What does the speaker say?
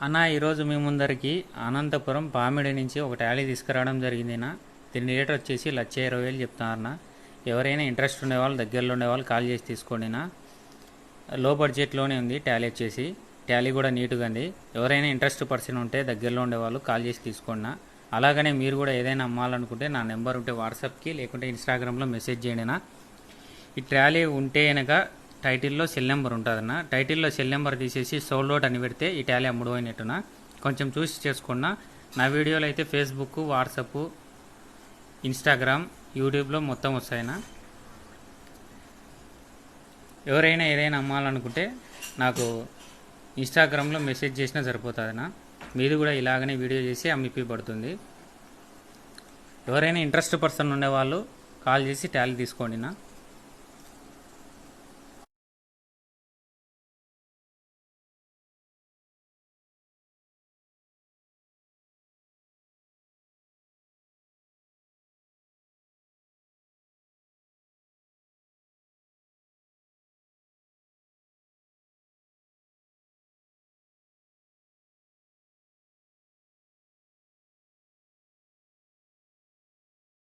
అన్న ఈరోజు మీ ముందరికి అనంతపురం పామిడి నుంచి ఒక టాలీ తీసుకురావడం జరిగిందినా. దీని రేట్ వచ్చేసి 1,20,000 చెప్తున్నారన్న. ఎవరైనా ఇంట్రెస్ట్ ఉండేవాళ్ళు దగ్గరలో ఉండేవాళ్ళు కాల్ చేసి తీసుకోండినా. లో బడ్జెట్లోనే ఉంది టాలీ వచ్చేసి. టాలీ కూడా నీట్గా ఉంది. ఎవరైనా ఇంట్రెస్ట్ పర్సన్ ఉంటే దగ్గరలో ఉండేవాళ్ళు కాల్ చేసి తీసుకోండినా. అలాగనే మీరు కూడా ఏదైనా అమ్మాలనుకుంటే నా నెంబర్ ఉంటే వాట్సాప్కి లేకుంటే ఇన్స్టాగ్రామ్లో మెసేజ్ చేయండినా. ఈ ట్రాలీ ఉంటే కనుక టైటిల్లో సెల్ నెంబర్ ఉంటుందన్న. టైటిల్లో సెల్ నెంబర్ తీసేసి సోల్డ్ అవుట్ అని పెడితే ఈ టాలీ అమ్ముడుపోయినట్టున. కొంచెం చూసి చేసుకున్నా. నా వీడియోలు అయితే ఫేస్బుక్, వాట్సాప్, ఇన్స్టాగ్రామ్, యూట్యూబ్లో మొత్తం వస్తాయినా. ఎవరైనా ఏదైనా అమ్మాలనుకుంటే నాకు ఇన్స్టాగ్రామ్లో మెసేజ్ చేసినా సరిపోతుందన్నా. మీది కూడా ఇలాగనే వీడియో చేసి అమ్మిపబడుతుంది. ఎవరైనా ఇంట్రెస్ట్ పర్సన్ ఉండేవాళ్ళు కాల్ చేసి టాలీ తీసుకోండినా.